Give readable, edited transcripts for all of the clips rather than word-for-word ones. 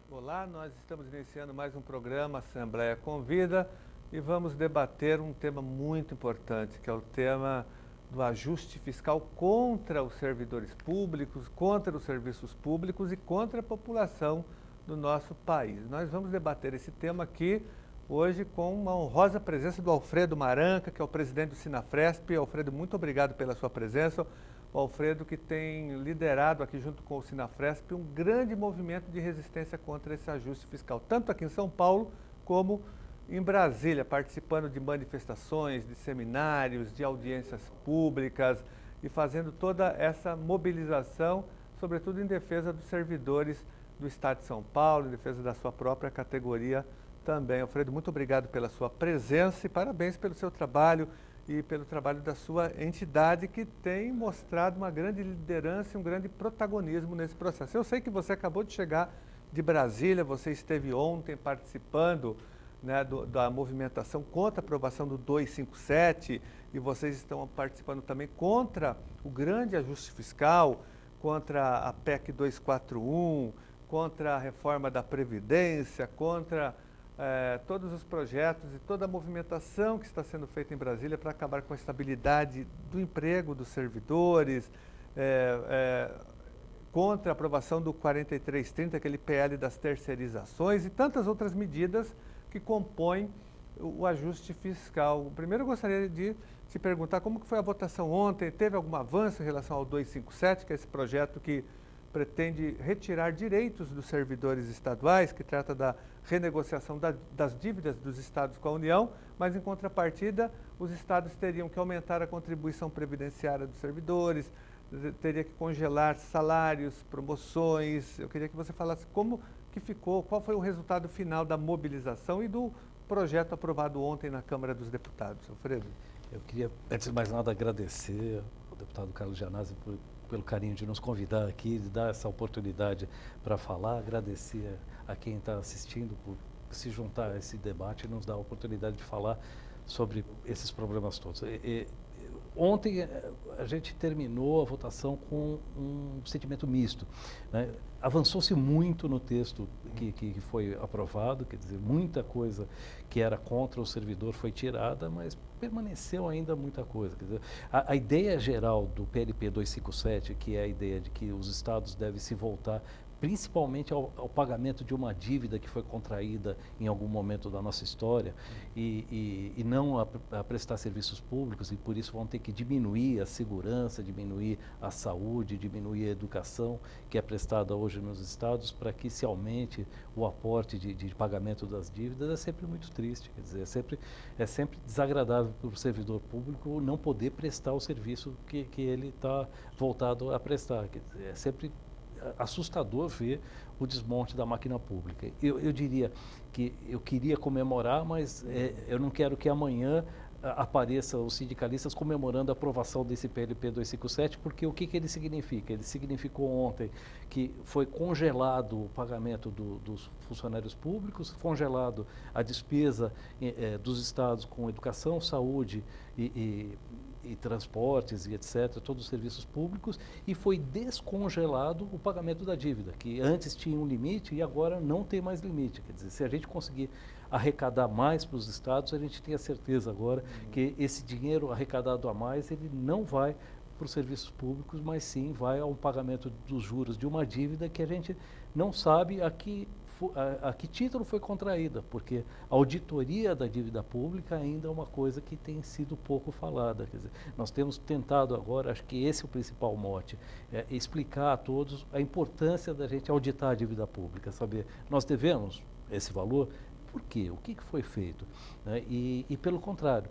Olá, nós estamos iniciando mais um programa Assembleia Convida e vamos debater um tema muito importante, que é o tema do ajuste fiscal contra os servidores públicos, contra os serviços públicos e contra a população do nosso país. Nós vamos debater esse tema aqui hoje com uma honrosa presença do Alfredo Maranca, que é o presidente do Sinafresp. Alfredo, muito obrigado pela sua presença. O Alfredo que tem liderado aqui junto com o Sinafresp um grande movimento de resistência contra esse ajuste fiscal, tanto aqui em São Paulo como em Brasília, participando de manifestações, de seminários, de audiências públicas e fazendo toda essa mobilização, sobretudo em defesa dos servidores do Estado de São Paulo, em defesa da sua própria categoria também. Alfredo, muito obrigado pela sua presença e parabéns pelo seu trabalho e pelo trabalho da sua entidade, que tem mostrado uma grande liderança e um grande protagonismo nesse processo. Eu sei que você acabou de chegar de Brasília, você esteve ontem participando, né, da movimentação contra a aprovação do 257 e vocês estão participando também contra o grande ajuste fiscal, contra a PEC 241, contra a reforma da Previdência, contra todos os projetos e toda a movimentação que está sendo feita em Brasília para acabar com a estabilidade do emprego dos servidores, contra a aprovação do 4330, aquele PL das terceirizações e tantas outras medidas que compõem o ajuste fiscal. Primeiro eu gostaria de te perguntar como que foi a votação ontem, teve algum avanço em relação ao 257, que é esse projeto que pretende retirar direitos dos servidores estaduais, que trata da renegociação das dívidas dos estados com a União, mas em contrapartida os estados teriam que aumentar a contribuição previdenciária dos servidores, teria que congelar salários, promoções. Eu queria que você falasse como que ficou, qual foi o resultado final da mobilização e do projeto aprovado ontem na Câmara dos Deputados. Alfredo. Eu queria, antes de mais nada, agradecer ao deputado Carlos Gianazzi pelo carinho de nos convidar aqui, de dar essa oportunidade para falar, agradecer a quem está assistindo por se juntar a esse debate e nos dar a oportunidade de falar sobre esses problemas todos. Ontem a gente terminou a votação com um sentimento misto, né? Avançou-se muito no texto que foi aprovado, quer dizer, muita coisa que era contra o servidor foi tirada, mas permaneceu ainda muita coisa. Quer dizer, a ideia geral do PLP 257, que é a ideia de que os estados devem se voltar principalmente ao pagamento de uma dívida que foi contraída em algum momento da nossa história e não a prestar serviços públicos, e por isso vão ter que diminuir a segurança, diminuir a saúde, diminuir a educação que é prestada hoje nos estados, para que se aumente o aporte de pagamento das dívidas. É sempre muito triste, quer dizer, é sempre desagradável para o servidor público não poder prestar o serviço que ele está voltado a prestar. Quer dizer, é sempre assustador ver o desmonte da máquina pública. Eu diria que eu queria comemorar, mas eu não quero que amanhã apareçam os sindicalistas comemorando a aprovação desse PLP 257, porque o que ele significa? Ele significou ontem que foi congelado o pagamento dos funcionários públicos, congelado a despesa dos estados com educação, saúde e transportes e etc., todos os serviços públicos, e foi descongelado o pagamento da dívida, que antes tinha um limite e agora não tem mais limite. Quer dizer, se a gente conseguir arrecadar mais para os estados, a gente tem a certeza agora que esse dinheiro arrecadado a mais, ele não vai para os serviços públicos, mas sim vai ao pagamento dos juros de uma dívida que a gente não sabe a que título foi contraída, porque a auditoria da dívida pública ainda é uma coisa que tem sido pouco falada. Quer dizer, nós temos tentado agora, acho que esse é o principal mote, explicar a todos a importância da gente auditar a dívida pública, saber, nós devemos esse valor, por quê? O que foi feito? Né? E pelo contrário,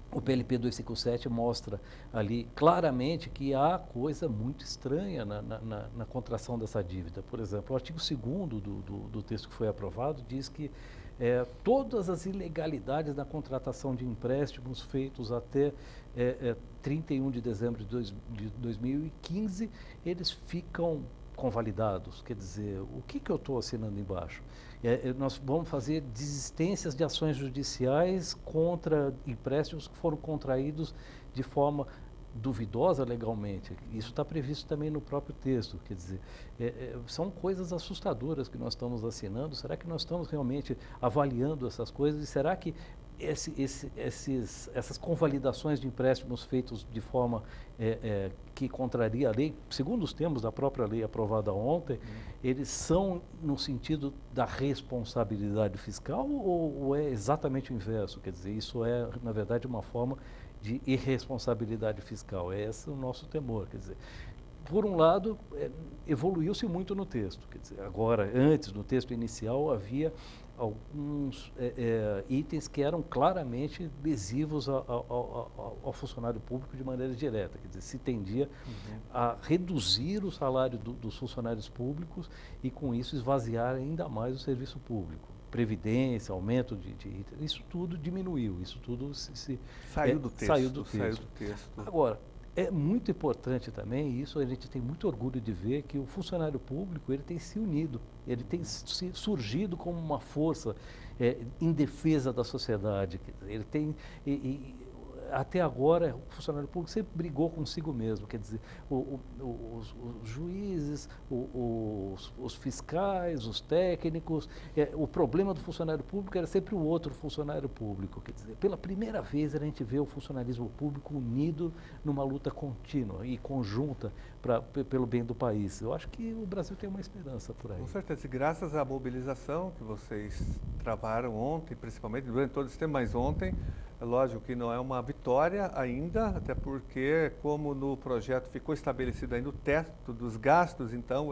o PLP 257 mostra ali claramente que há coisa muito estranha na contração dessa dívida. Por exemplo, o artigo 2º do texto que foi aprovado diz que todas as ilegalidades na contratação de empréstimos feitos até 31 de dezembro de 2015, eles ficam convalidados. Quer dizer, o que eu estou assinando embaixo? Nós vamos fazer desistências de ações judiciais contra empréstimos que foram contraídos de forma duvidosa legalmente. Isso está previsto também no próprio texto. Quer dizer, são coisas assustadoras que nós estamos assinando. Será que nós estamos realmente avaliando essas coisas? E será que essas convalidações de empréstimos feitos de forma que contraria a lei, segundo os termos da própria lei aprovada ontem, eles são no sentido da responsabilidade fiscal ou é exatamente o inverso? Quer dizer, isso é, na verdade, uma forma de irresponsabilidade fiscal. Esse é o nosso temor. Quer dizer, por um lado, evoluiu-se muito no texto. Quer dizer, agora, antes, no texto inicial, havia alguns itens que eram claramente lesivos ao funcionário público de maneira direta. Quer dizer, se tendia a reduzir o salário dos funcionários públicos e, com isso, esvaziar ainda mais o serviço público. Previdência, aumento de itens, isso tudo diminuiu, isso tudo saiu do texto. Saiu do texto. Agora, é muito importante também, e isso a gente tem muito orgulho de ver, que o funcionário público ele tem se unido, ele tem surgido como uma força em defesa da sociedade. Ele tem, até agora, o funcionário público sempre brigou consigo mesmo, quer dizer, os juízes, os fiscais, os técnicos, o problema do funcionário público era sempre o outro funcionário público, quer dizer, pela primeira vez a gente vê o funcionalismo público unido numa luta contínua e conjunta pelo bem do país. Eu acho que o Brasil tem uma esperança por aí. Com certeza, e graças à mobilização que vocês travaram ontem, principalmente durante todo esse tempo, mas ontem, é lógico que não é uma vitória ainda, até porque, como no projeto ficou estabelecido ainda o teto dos gastos, então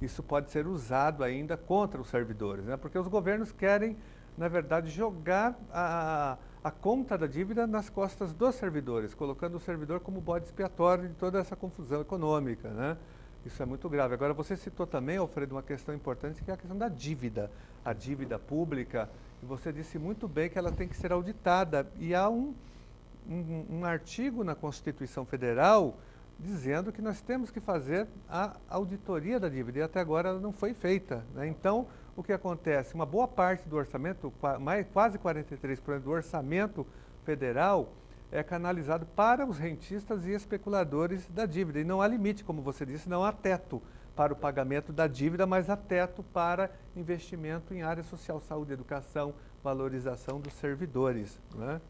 isso pode ser usado ainda contra os servidores, né? Porque os governos querem, na verdade, jogar a conta da dívida nas costas dos servidores, colocando o servidor como bode expiatório de toda essa confusão econômica, né? Isso é muito grave. Agora, você citou também, Alfredo, uma questão importante, que é a questão da dívida, a dívida pública. E você disse muito bem que ela tem que ser auditada. E há um artigo na Constituição Federal dizendo que nós temos que fazer a auditoria da dívida. E até agora ela não foi feita, né? Então, o que acontece? Uma boa parte do orçamento, quase 43% do orçamento federal, é canalizado para os rentistas e especuladores da dívida. E não há limite, como você disse, não há teto para o pagamento da dívida, mas há teto para investimento em área social, saúde, educação, valorização dos servidores, né?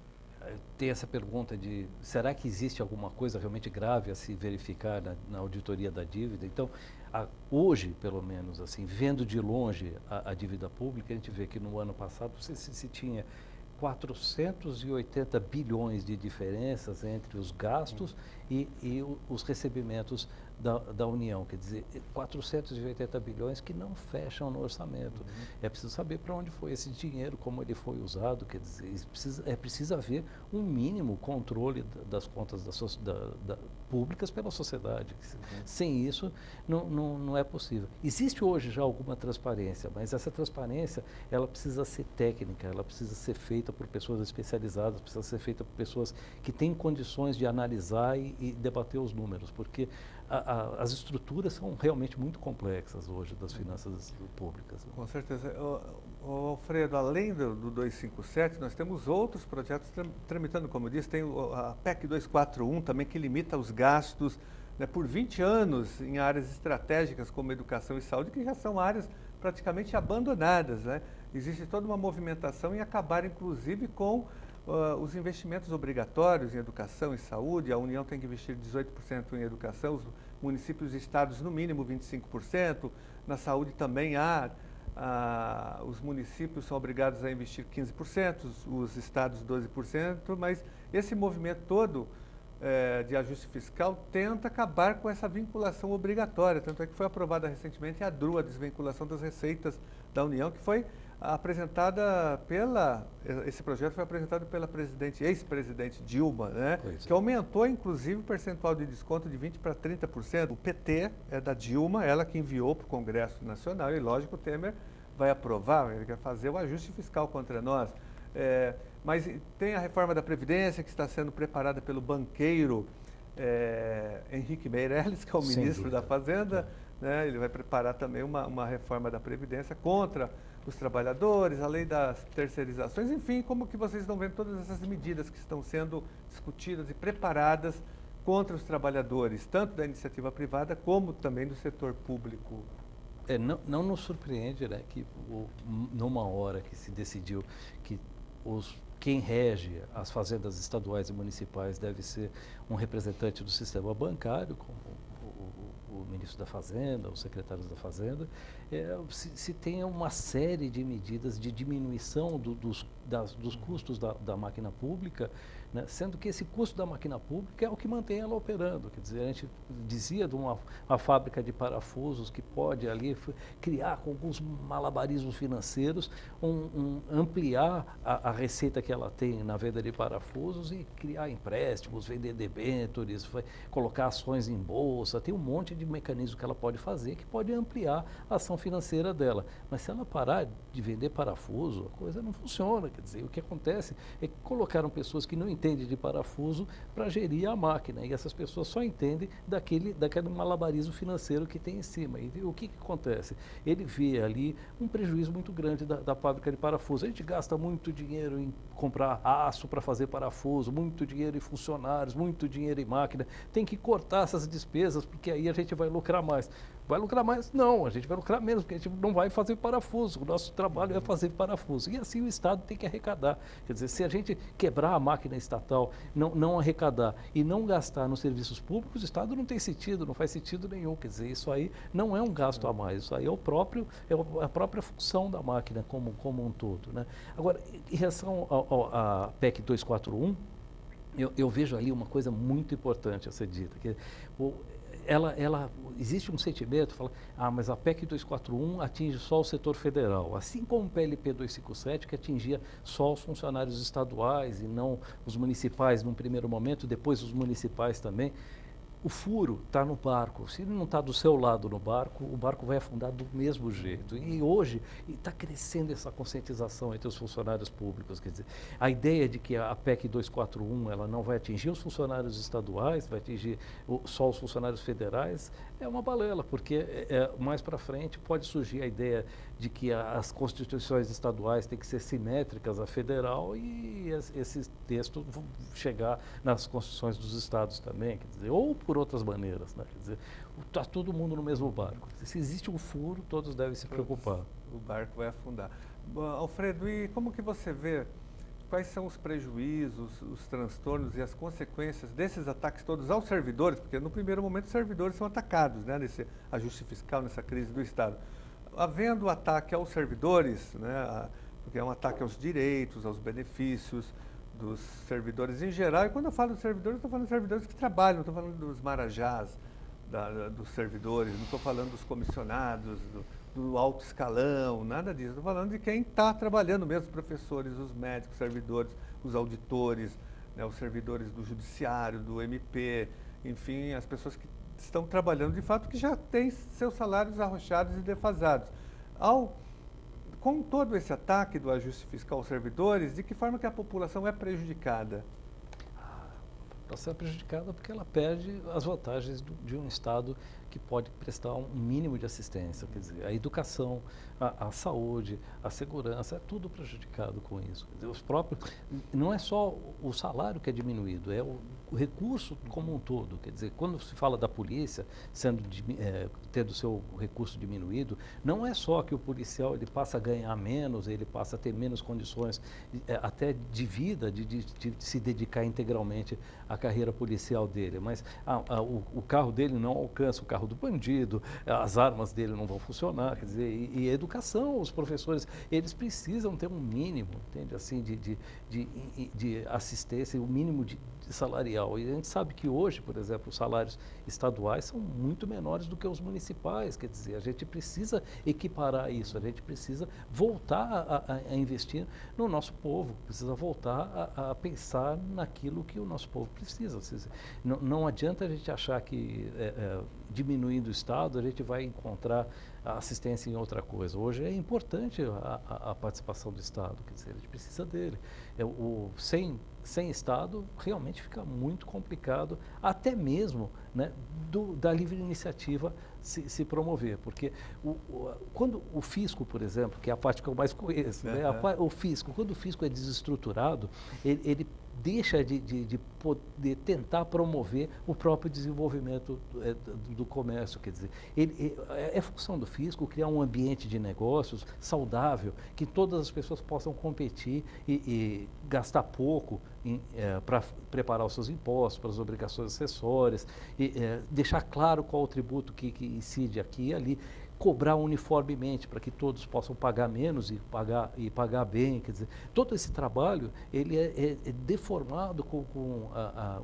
Tem essa pergunta de, será que existe alguma coisa realmente grave a se verificar na auditoria da dívida? Então, hoje, pelo menos, assim, vendo de longe a dívida pública, a gente vê que no ano passado se tinha 480 bilhões de diferenças entre os gastos e os recebimentos da União, quer dizer, 480 bilhões que não fecham no orçamento. É preciso saber para onde foi esse dinheiro, como ele foi usado, quer dizer, precisa haver um mínimo controle das contas públicas pela sociedade. Sem isso, não é possível. Existe hoje já alguma transparência, mas essa transparência, ela precisa ser técnica, ela precisa ser feita por pessoas especializadas, precisa ser feita por pessoas que têm condições de analisar e debater os números, porque as estruturas são realmente muito complexas hoje das finanças públicas. Com certeza. Alfredo, além do 257, nós temos outros projetos tramitando, como eu disse, tem a PEC 241 também, que limita os gastos, né, por 20 anos em áreas estratégicas como educação e saúde, que já são áreas praticamente abandonadas, né? Existe toda uma movimentação em acabar, inclusive, com os investimentos obrigatórios em educação e saúde. A União tem que investir 18% em educação, os municípios e estados no mínimo 25%, na saúde também os municípios são obrigados a investir 15%, os estados 12%, mas esse movimento todo de ajuste fiscal tenta acabar com essa vinculação obrigatória, tanto é que foi aprovada recentemente a DRU, a desvinculação das receitas da União, que foi esse projeto foi apresentado pela ex-presidente Dilma, né? Que aumentou, inclusive, o percentual de desconto de 20% para 30%. O PT é da Dilma, ela que enviou para o Congresso Nacional, e lógico, o Temer vai aprovar, ele quer fazer o ajuste fiscal contra nós. Mas tem a reforma da Previdência, que está sendo preparada pelo banqueiro Henrique Meirelles, que é o ministro da Fazenda, né? Ele vai preparar também uma reforma da Previdência contra os trabalhadores, a lei das terceirizações, enfim, como que vocês estão vendo todas essas medidas que estão sendo discutidas e preparadas contra os trabalhadores, tanto da iniciativa privada como também do setor público. Não nos surpreende, né, que numa hora que se decidiu que quem rege as fazendas estaduais e municipais deve ser um representante do sistema bancário, como o ministro da Fazenda, os secretários da Fazenda, se tem uma série de medidas de diminuição dos custos da máquina pública, né, sendo que esse custo da máquina pública é o que mantém ela operando. Quer dizer, a gente dizia de uma fábrica de parafusos que pode ali criar com alguns malabarismos financeiros, ampliar a receita que ela tem na venda de parafusos e criar empréstimos, vender debêntures, colocar ações em bolsa, tem um monte de mecanismos que ela pode fazer que pode ampliar a ação financeira dela. Mas se ela parar de vender parafuso, a coisa não funciona. Quer dizer, o que acontece é que colocaram pessoas que não entendem de parafuso para gerir a máquina, e essas pessoas só entendem daquele malabarismo financeiro que tem em cima. E o que acontece? Ele vê ali um prejuízo muito grande da fábrica de parafuso. A gente gasta muito dinheiro em comprar aço para fazer parafuso, muito dinheiro em funcionários, muito dinheiro em máquina. Tem que cortar essas despesas, porque aí a gente vai lucrar mais. Vai lucrar mais? Não, a gente vai lucrar menos, porque a gente não vai fazer parafuso. O nosso trabalho é fazer parafuso. E assim o Estado tem que arrecadar. Quer dizer, se a gente quebrar a máquina estatal, não arrecadar e não gastar nos serviços públicos, o Estado não tem sentido, não faz sentido nenhum. Quer dizer, isso aí não é um gasto a mais, isso aí é a própria função da máquina como um todo, né? Agora, em relação à PEC 241, eu vejo ali uma coisa muito importante a ser dita, que existe um sentimento, fala, mas a PEC 241 atinge só o setor federal, assim como o PLP 257, que atingia só os funcionários estaduais e não os municipais num primeiro momento, depois os municipais também. O furo está no barco. Se ele não está do seu lado no barco, o barco vai afundar do mesmo jeito. E hoje está crescendo essa conscientização entre os funcionários públicos. Quer dizer, a ideia de que a PEC 241 ela não vai atingir os funcionários estaduais, vai atingir só os funcionários federais, é uma balela, porque mais para frente pode surgir a ideia de que as constituições estaduais têm que ser simétricas à federal e esse texto chegar nas constituições dos estados também, quer dizer, ou por outras maneiras, né? Quer dizer, está todo mundo no mesmo barco. Se existe um furo, todos devem se preocupar. O barco vai afundar. Bom, Alfredo, e como que você vê quais são os prejuízos, os transtornos e as consequências desses ataques todos aos servidores? Porque no primeiro momento os servidores são atacados, né, nesse ajuste fiscal, nessa crise do Estado. Havendo o ataque aos servidores, né, porque é um ataque aos direitos, aos benefícios dos servidores em geral, e quando eu falo de servidores, estou falando de servidores que trabalham, não estou falando dos marajás, dos servidores, não estou falando dos comissionados, do alto escalão, nada disso. Estou falando de quem está trabalhando mesmo, os professores, os médicos, os servidores, os auditores, né, os servidores do judiciário, do MP, enfim, as pessoas que estão trabalhando de fato, que já têm seus salários arrochados e defasados. Com todo esse ataque do ajuste fiscal aos servidores, de que forma que a população é prejudicada? Ela será prejudicada porque ela perde as vantagens de um Estado que pode prestar um mínimo de assistência. Quer dizer, a educação, a saúde, a segurança, é tudo prejudicado com isso. Quer dizer, não é só o salário que é diminuído, é o recurso como um todo. Quer dizer, quando se fala da polícia tendo seu recurso diminuído, não é só que o policial ele passa a ganhar menos, ele passa a ter menos condições até de vida, de se dedicar integralmente à carreira policial dele, mas o carro dele não alcança o carro do bandido, as armas dele não vão funcionar, quer dizer, e a educação, os professores, eles precisam ter um mínimo, entende, assim, de assistência, o mínimo de salarial. E a gente sabe que hoje, por exemplo, os salários estaduais são muito menores do que os municipais, quer dizer, a gente precisa equiparar isso, a gente precisa voltar a investir no nosso povo, precisa voltar a pensar naquilo que o nosso povo precisa. Não adianta a gente achar que diminuindo o Estado a gente vai encontrar a assistência em outra coisa. Hoje é importante a participação do Estado, quer dizer, a gente precisa dele. Sem Estado, realmente fica muito complicado, até mesmo, né, da livre iniciativa se promover. Porque quando o fisco, por exemplo, que é a parte que eu mais conheço, né, o fisco, quando o fisco é desestruturado, ele deixa de poder tentar promover o próprio desenvolvimento do comércio. Quer dizer, é função do fisco criar um ambiente de negócios saudável, que todas as pessoas possam competir e gastar pouco para preparar os seus impostos, para as obrigações acessórias, deixar claro qual o tributo que incide aqui e ali, cobrar uniformemente para que todos possam pagar menos e pagar bem. Quer dizer, todo esse trabalho ele é deformado com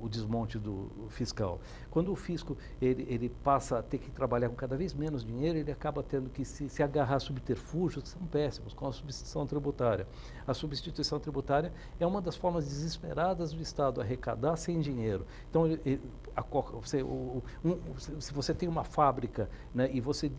o desmonte do fiscal. Quando o fisco ele passa a ter que trabalhar com cada vez menos dinheiro, ele acaba tendo que se agarrar a subterfúgios que são péssimos, como a substituição tributária. A substituição tributária é uma das formas desesperadas do Estado arrecadar sem dinheiro. Então, se você tem uma fábrica, né, e você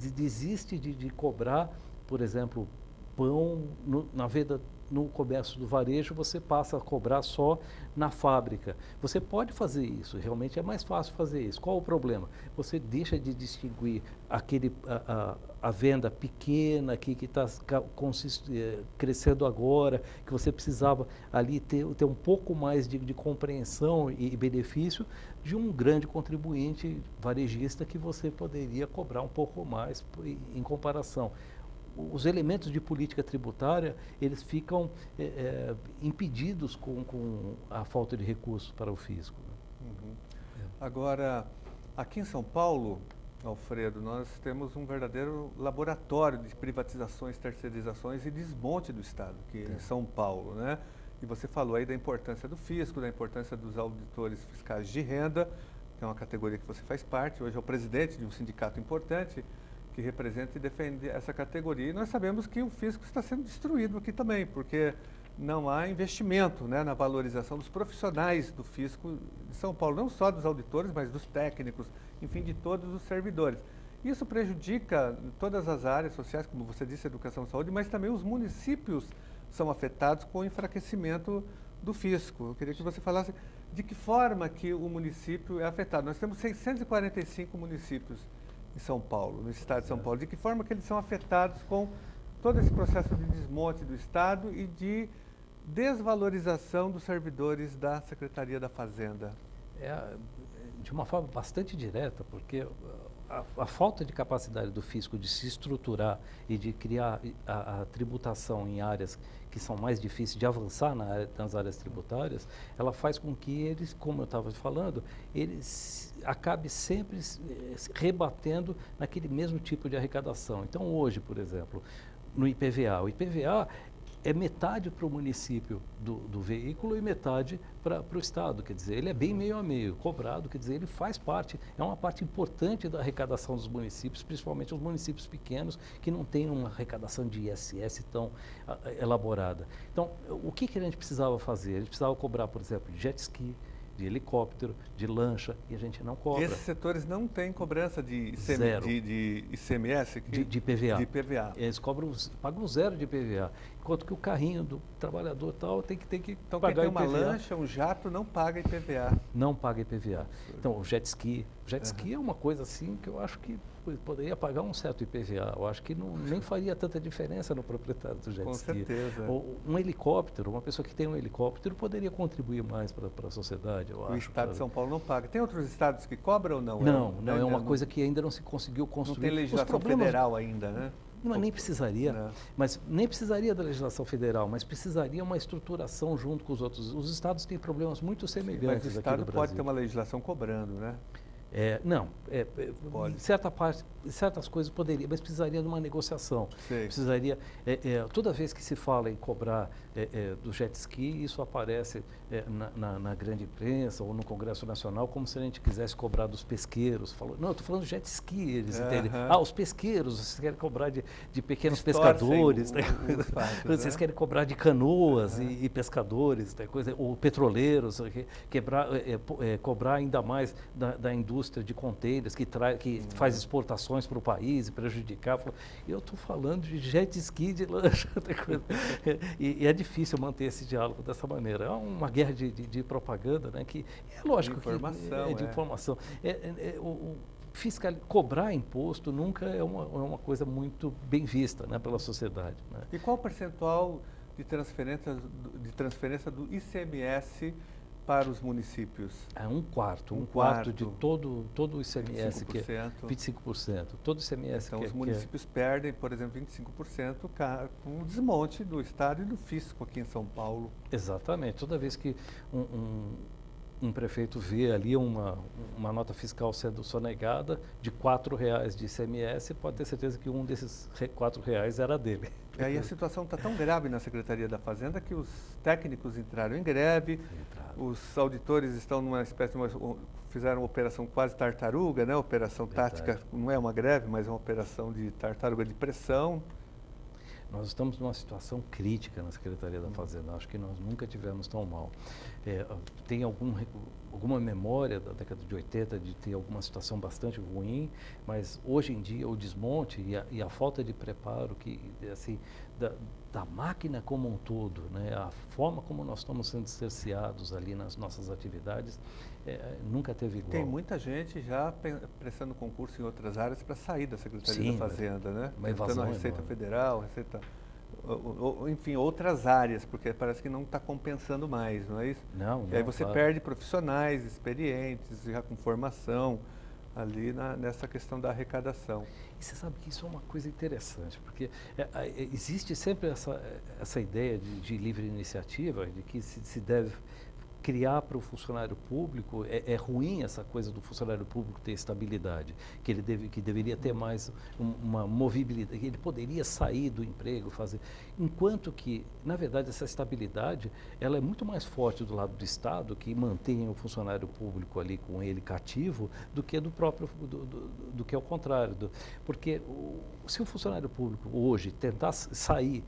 desiste de cobrar, por exemplo, pão na venda no comércio do varejo, você passa a cobrar só na fábrica. Você pode fazer isso, realmente é mais fácil fazer isso. Qual o problema? Você deixa de distinguir a venda pequena que está crescendo agora, que você precisava ali ter um pouco mais de compreensão e benefício de um grande contribuinte varejista que você poderia cobrar um pouco mais em comparação. Os elementos de política tributária, eles ficam impedidos com a falta de recursos para o fisco. Uhum. Agora, aqui em São Paulo, Alfredo, nós temos um verdadeiro laboratório de privatizações, terceirizações e desmonte do Estado, que é em São Paulo, né? E você falou aí da importância do fisco, da importância dos auditores fiscais de renda, que é uma categoria que você faz parte, hoje é o presidente de um sindicato importante, que representa e defende essa categoria. E nós sabemos que o fisco está sendo destruído aqui também, porque não há investimento, né, na valorização dos profissionais do fisco de São Paulo, não só dos auditores, mas dos técnicos, enfim, de todos os servidores. Isso prejudica todas as áreas sociais, como você disse, educação e saúde, mas também os municípios são afetados com o enfraquecimento do fisco. Eu queria que você falasse de que forma que o município é afetado. Nós temos 645 municípios em São Paulo, no estado de São Paulo. De que forma que eles são afetados com todo esse processo de desmonte do Estado e de desvalorização dos servidores da Secretaria da Fazenda? De uma forma bastante direta, porque a falta de capacidade do fisco de se estruturar e de criar a tributação em áreas que são mais difíceis de avançar nas áreas tributárias, ela faz com que eles, como eu estava falando, eles acabe sempre rebatendo naquele mesmo tipo de arrecadação. Então, hoje, por exemplo, no IPVA, o IPVA é metade para o município do veículo e metade para o Estado. Quer dizer, ele é bem meio a meio, cobrado, quer dizer, ele faz parte, é uma parte importante da arrecadação dos municípios, principalmente os municípios pequenos, que não têm uma arrecadação de ISS tão elaborada. Então, o que a gente precisava fazer? A gente precisava cobrar, por exemplo, de jet ski, de helicóptero, de lancha, e a gente não cobra. Esses setores não têm cobrança de ICMS? De PVA. De PVA. Eles pagam zero de PVA. Enquanto que o carrinho do trabalhador tal tem que então, pagar IPVA. Então, quem tem uma IPVA. lancha, um jato, não paga IPVA. Não paga IPVA. Então, o jet ski. O jet ski é uma coisa assim que eu acho que poderia pagar um certo IPVA. Eu acho que nem faria tanta diferença no proprietário do jet ski. Com certeza. Ou um helicóptero, uma pessoa que tem um helicóptero poderia contribuir mais para a sociedade, eu acho. O Estado de São Paulo não paga. Tem outros estados que cobram ou não? Não, é uma coisa que ainda não se conseguiu construir. Não tem legislação federal ainda, né? Não, nem precisaria, mas nem precisaria da legislação federal, mas precisaria uma estruturação junto com os outros. Os estados têm problemas muito semelhantes aqui no Brasil. Mas o estado pode ter uma legislação cobrando, né? Certas coisas poderia, mas precisaria de uma negociação. Sei. Precisaria, toda vez que se fala em cobrar do jet ski, isso aparece na grande imprensa ou no Congresso Nacional como se a gente quisesse cobrar dos pesqueiros. Não, eu estou falando do jet ski, eles entendem. Os pesqueiros, vocês querem cobrar de pequenos pescadores, vocês querem cobrar de canoas e pescadores, ou petroleiros, cobrar ainda mais da indústria de contêineres que faz exportações para o país e prejudicar. Eu estou falando de jet ski, de lancha, e é difícil manter esse diálogo dessa maneira. É uma guerra de propaganda, né, que é lógico que é de informação. Cobrar imposto nunca é uma coisa muito bem vista, né, pela sociedade. Né? E qual o percentual de transferência do ICMS para os municípios? É um quarto de todo o ICMS, 25%. Que é 25%. Todo o ICMS então, os municípios perdem, por exemplo, 25% com o desmonte do Estado e do fisco aqui em São Paulo. Exatamente. Toda vez que um prefeito vê ali uma nota fiscal sendo sonegada de R$4 de ICMS, pode ter certeza que um desses R$4 era dele. E aí a situação está tão grave na Secretaria da Fazenda que os técnicos entraram em greve, os auditores estão numa espécie fizeram uma operação quase tartaruga, né? Operação tática, não é uma greve, mas é uma operação de tartaruga de pressão. Nós estamos numa situação crítica na Secretaria da Fazenda. Acho que nós nunca tivemos tão mal. Tem alguma memória da década de 80 de ter alguma situação bastante ruim, mas hoje em dia o desmonte e a falta de preparo assim, da máquina como um todo, né? A forma como nós estamos sendo cerceados ali nas nossas atividades, nunca teve igual. Tem muita gente já prestando concurso em outras áreas para sair da Secretaria da Fazenda, né? Uma evasão a Receita enorme. Federal, enfim, outras áreas, porque parece que não está compensando mais, não é isso? Não, e aí você perde profissionais experientes, já com formação, ali nessa questão da arrecadação. E você sabe que isso é uma coisa interessante, porque existe sempre essa ideia de livre iniciativa, de que se deve criar para o funcionário público, é ruim essa coisa do funcionário público ter estabilidade, que deveria ter mais uma movibilidade, que ele poderia sair do emprego, fazer, enquanto que, na verdade, essa estabilidade, ela é muito mais forte do lado do Estado, que mantém o funcionário público ali com ele cativo, do que do que ao contrário, porque se o funcionário público hoje tentar sair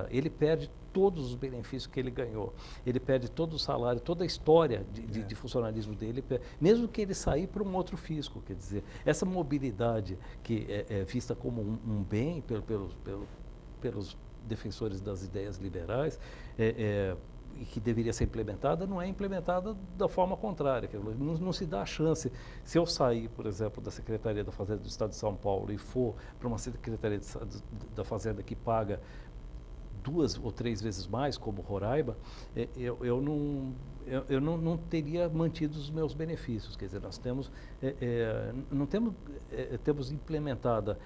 ele perde todos os benefícios que ele ganhou, ele perde todo o salário, toda a história de funcionalismo dele, mesmo que ele sair para um outro fisco. Quer dizer, essa mobilidade que é vista como um bem pelos defensores das ideias liberais, e que deveria ser implementada, não é implementada da forma contrária. Não se dá a chance. Se eu sair, por exemplo, da Secretaria da Fazenda do Estado de São Paulo e for para uma Secretaria da Fazenda que paga 2 ou 3 vezes mais, como Roraima, eu não teria mantido os meus benefícios. Quer dizer, nós temos implementada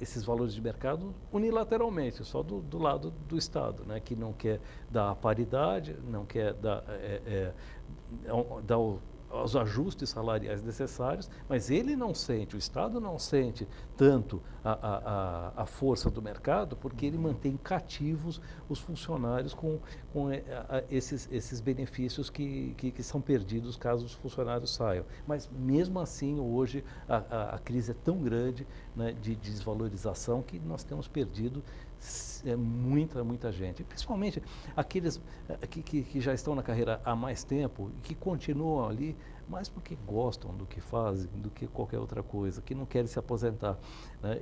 esses valores de mercado unilateralmente, só do lado do Estado, né, que não quer dar a paridade, não quer dar os ajustes salariais necessários, mas ele não sente, o Estado não sente tanto a força do mercado, porque ele mantém cativos os funcionários com esses benefícios que são perdidos caso os funcionários saiam. Mas mesmo assim, hoje, a crise é tão grande, né, de desvalorização, que nós temos perdido muita gente, principalmente aqueles que já estão na carreira há mais tempo e que continuam ali, mais porque gostam do que fazem, do que qualquer outra coisa, que não querem se aposentar, né?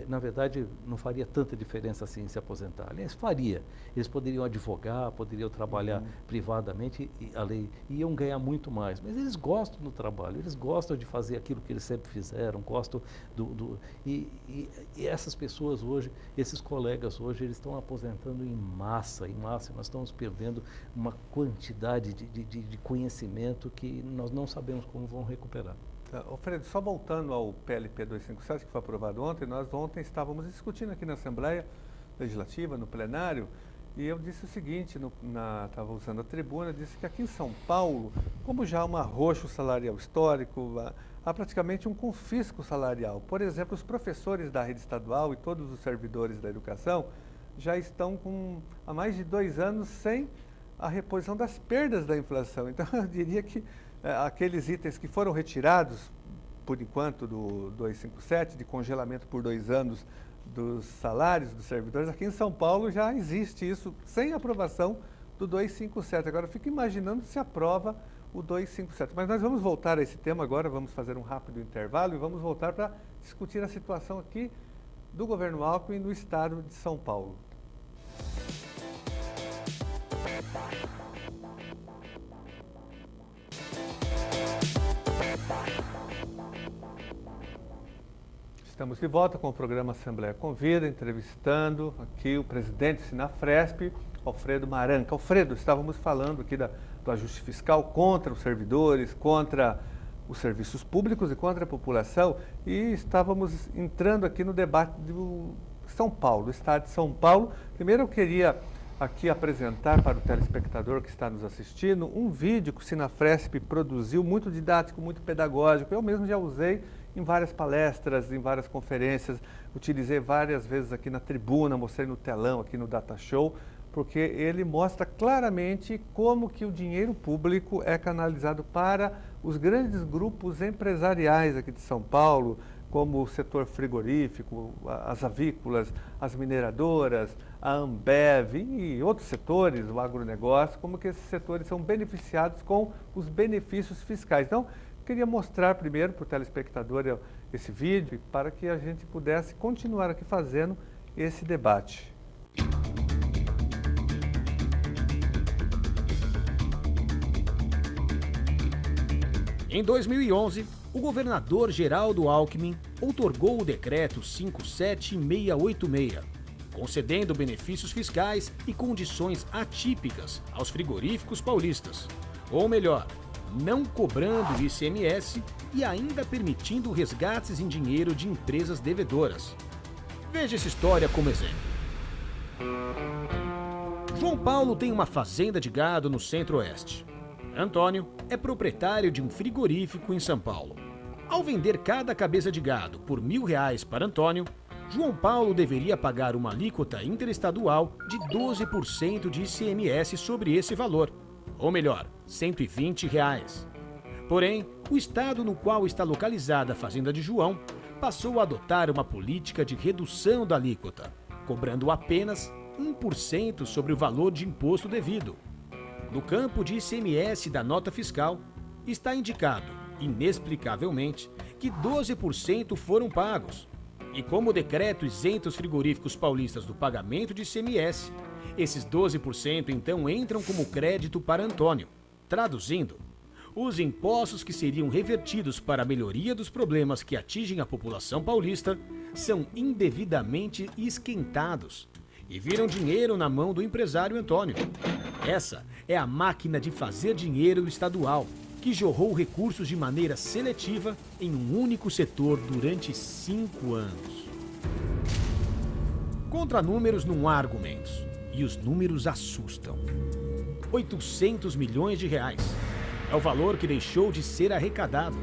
Na verdade, não faria tanta diferença assim se aposentar. Aliás, faria. Eles poderiam advogar, poderiam trabalhar privadamente, iam ganhar muito mais. Mas eles gostam do trabalho, eles gostam de fazer aquilo que eles sempre fizeram, gostam e essas pessoas hoje, esses colegas hoje, eles estão aposentando em massa, nós estamos perdendo uma quantidade de conhecimento que nós não sabemos como vão recuperar. Fred, só voltando ao PLP 257, que foi aprovado ontem, nós ontem estávamos discutindo aqui na Assembleia Legislativa, no plenário, e eu disse o seguinte, estava usando a tribuna, disse que aqui em São Paulo, como já há um arroxo salarial histórico, há praticamente um confisco salarial. Por exemplo, os professores da rede estadual e todos os servidores da educação já estão há mais de 2 anos sem a reposição das perdas da inflação. Então, eu diria que aqueles itens que foram retirados, por enquanto, do 257, de congelamento por 2 anos dos salários dos servidores, aqui em São Paulo já existe isso, sem aprovação do 257. Agora, eu fico imaginando se aprova o 257. Mas nós vamos voltar a esse tema agora, vamos fazer um rápido intervalo e vamos voltar para discutir a situação aqui do governo Alckmin no estado de São Paulo. Estamos de volta com o programa Assembleia Convida, entrevistando aqui o presidente do Sinafresp, Alfredo Maranca. Alfredo, estávamos falando aqui do ajuste fiscal contra os servidores, contra os serviços públicos e contra a população, e estávamos entrando aqui no debate do São Paulo, do Estado de São Paulo. Primeiro eu queria aqui apresentar para o telespectador que está nos assistindo um vídeo que o Sinafresp produziu, muito didático, muito pedagógico. Eu mesmo já usei em várias palestras, em várias conferências, utilizei várias vezes aqui na tribuna, mostrei no telão, aqui no Data Show, porque ele mostra claramente como que o dinheiro público é canalizado para os grandes grupos empresariais aqui de São Paulo, como o setor frigorífico, as avícolas, as mineradoras, a Ambev e outros setores, o agronegócio, como que esses setores são beneficiados com os benefícios fiscais. Então, queria mostrar primeiro para o telespectador esse vídeo para que a gente pudesse continuar aqui fazendo esse debate. Em 2011, o governador Geraldo Alckmin outorgou o decreto 57686, concedendo benefícios fiscais e condições atípicas aos frigoríficos paulistas. Ou melhor, não cobrando ICMS e ainda permitindo resgates em dinheiro de empresas devedoras. Veja essa história como exemplo. João Paulo tem uma fazenda de gado no Centro-Oeste. Antônio é proprietário de um frigorífico em São Paulo. Ao vender cada cabeça de gado por R$1.000 para Antônio, João Paulo deveria pagar uma alíquota interestadual de 12% de ICMS sobre esse valor, ou melhor, R$120. Porém, o estado no qual está localizada a fazenda de João passou a adotar uma política de redução da alíquota, cobrando apenas 1% sobre o valor de imposto devido. No campo de ICMS da nota fiscal, está indicado, inexplicavelmente, que 12% foram pagos. E como o decreto isenta os frigoríficos paulistas do pagamento de ICMS, esses 12% então entram como crédito para Antônio. Traduzindo, os impostos que seriam revertidos para a melhoria dos problemas que atingem a população paulista são indevidamente esquentados e viram dinheiro na mão do empresário Antônio. Essa é a máquina de fazer dinheiro estadual, que jorrou recursos de maneira seletiva em um único setor durante 5 anos. Contra números não há argumentos, e os números assustam. R$800 milhões é o valor que deixou de ser arrecadado.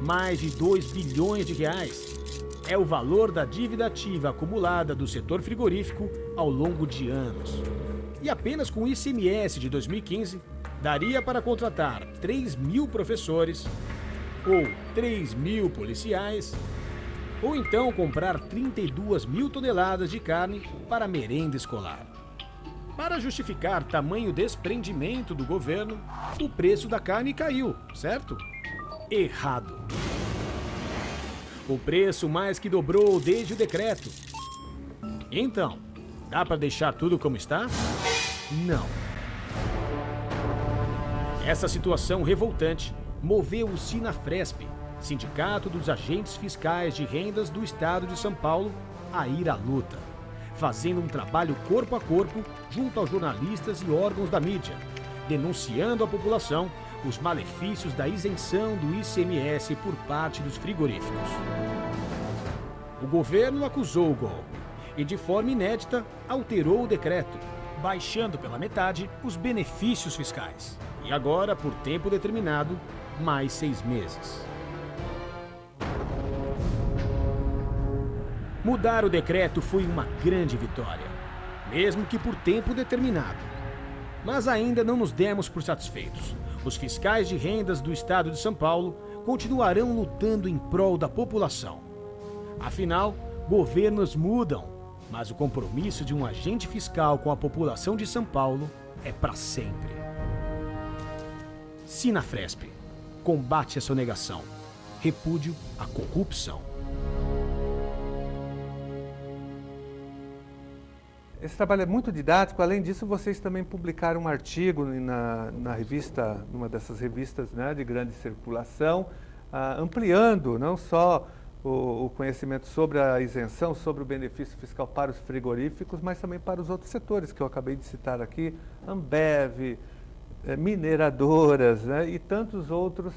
Mais de R$2 bilhões é o valor da dívida ativa acumulada do setor frigorífico ao longo de anos. E apenas com o ICMS de 2015, daria para contratar 3.000 professores, ou 3.000 policiais, ou então comprar 32.000 toneladas de carne para merenda escolar. Para justificar tamanho desprendimento do governo, o preço da carne caiu, certo? Errado. O preço mais que dobrou desde o decreto. Então, dá para deixar tudo como está? Não. Essa situação revoltante moveu o Sinafresp, Sindicato dos Agentes Fiscais de Rendas do Estado de São Paulo, a ir à luta, fazendo um trabalho corpo a corpo junto aos jornalistas e órgãos da mídia, denunciando à população os malefícios da isenção do ICMS por parte dos frigoríficos. O governo acusou o golpe e, de forma inédita, alterou o decreto, baixando pela metade os benefícios fiscais. E agora, por tempo determinado, mais 6 meses. Mudar o decreto foi uma grande vitória, mesmo que por tempo determinado. Mas ainda não nos demos por satisfeitos. Os fiscais de rendas do Estado de São Paulo continuarão lutando em prol da população. Afinal, governos mudam, mas o compromisso de um agente fiscal com a população de São Paulo é para sempre. Sinafresp. Combate à sonegação. Repúdio à corrupção. Esse trabalho é muito didático. Além disso, vocês também publicaram um artigo na revista, numa dessas revistas, né, de grande circulação, ampliando não só o conhecimento sobre a isenção, sobre o benefício fiscal para os frigoríficos, mas também para os outros setores que eu acabei de citar aqui, Ambev, mineradoras, né, e tantos outros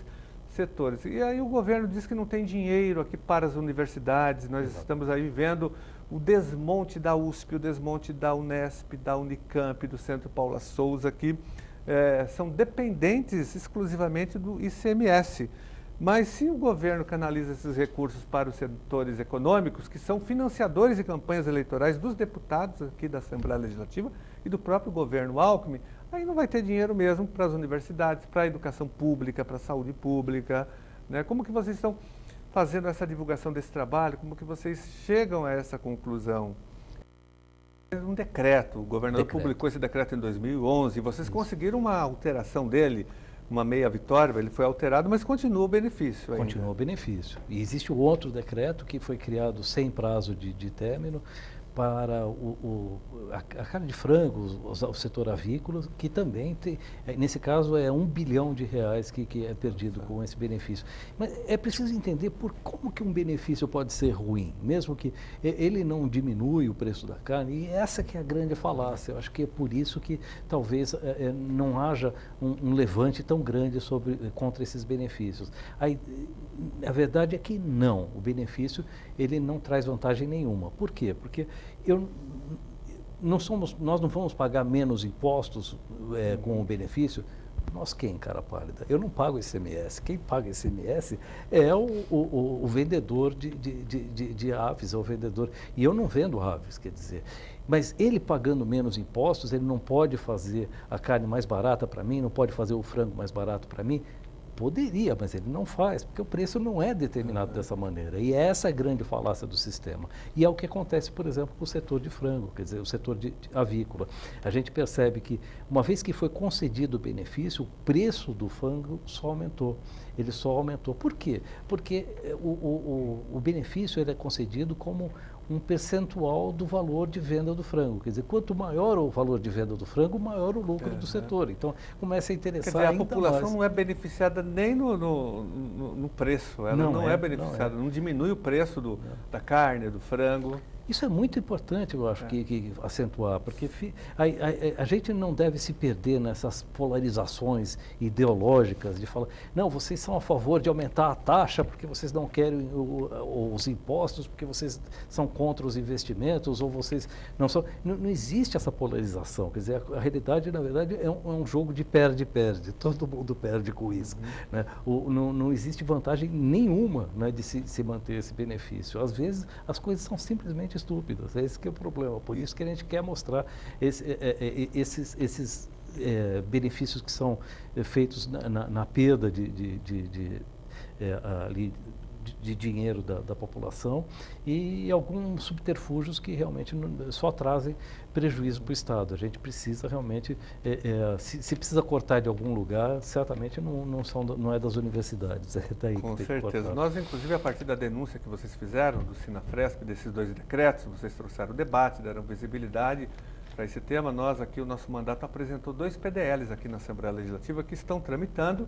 setores. E aí o governo diz que não tem dinheiro aqui para as universidades, nós estamos aí vendo o desmonte da USP, o desmonte da Unesp, da Unicamp, do Centro Paula Souza, que são dependentes exclusivamente do ICMS. Mas se o governo canaliza esses recursos para os setores econômicos, que são financiadores de campanhas eleitorais dos deputados aqui da Assembleia Legislativa e do próprio governo Alckmin, aí não vai ter dinheiro mesmo para as universidades, para a educação pública, para a saúde pública, né? Como que vocês estão fazendo essa divulgação desse trabalho? Como que vocês chegam a essa conclusão? Um decreto, o governador publicou esse decreto em 2011, vocês conseguiram uma alteração dele, uma meia vitória, ele foi alterado, mas continua o benefício ainda. Continua o benefício. E existe um outro decreto que foi criado sem prazo de término para a carne de frango, o setor avícola, que também tem, nesse caso é R$1 bilhão que é perdido com esse benefício. Mas é preciso entender como que um benefício pode ser ruim, mesmo que ele não diminui o preço da carne, e essa que é a grande falácia. Eu acho que é por isso que talvez não haja um levante tão grande contra esses benefícios. Aí, a verdade é que não, o benefício ele não traz vantagem nenhuma. Por quê? Porque nós não vamos pagar menos impostos com o benefício. Nós quem, cara pálida? Eu não pago ICMS. Quem paga ICMS é o vendedor de aves, é o vendedor. E eu não vendo aves, quer dizer. Mas ele pagando menos impostos, ele não pode fazer a carne mais barata para mim, não pode fazer o frango mais barato para mim. Poderia, mas ele não faz, porque o preço não é determinado dessa maneira. E essa é a grande falácia do sistema. E é o que acontece, por exemplo, com o setor de frango, quer dizer, o setor de avícola. A gente percebe que, uma vez que foi concedido o benefício, o preço do frango só aumentou. Ele só aumentou. Por quê? Porque o benefício ele é concedido como um percentual do valor de venda do frango. Quer dizer, quanto maior o valor de venda do frango, maior o lucro do setor. Então, começa a interessar. Quer dizer, a população não é beneficiada nem no preço. Ela não é beneficiada, não diminui o preço da carne, do frango. Isso é muito importante, eu acho, que acentuar, porque a gente não deve se perder nessas polarizações ideológicas de falar, não, vocês são a favor de aumentar a taxa porque vocês não querem os impostos, porque vocês são contra os investimentos, ou vocês não são... Não existe essa polarização, quer dizer, a realidade, na verdade, é um jogo de perde-perde, todo mundo perde com isso. Né? Não existe vantagem nenhuma, né, de se manter esse benefício. Às vezes, as coisas são simplesmente estúpidas, é esse que é o problema. Por isso que a gente quer mostrar esses benefícios que são feitos na perda de dinheiro da população e alguns subterfúgios que realmente só trazem prejuízo para o Estado. A gente precisa realmente, se precisa cortar de algum lugar, certamente não é das universidades, é daí que tem que cortar. Com certeza. Nós, inclusive, a partir da denúncia que vocês fizeram do Sinafresp, desses 2 decretos, vocês trouxeram o debate, deram visibilidade para esse tema. Nós aqui, o nosso mandato apresentou 2 PDLs aqui na Assembleia Legislativa que estão tramitando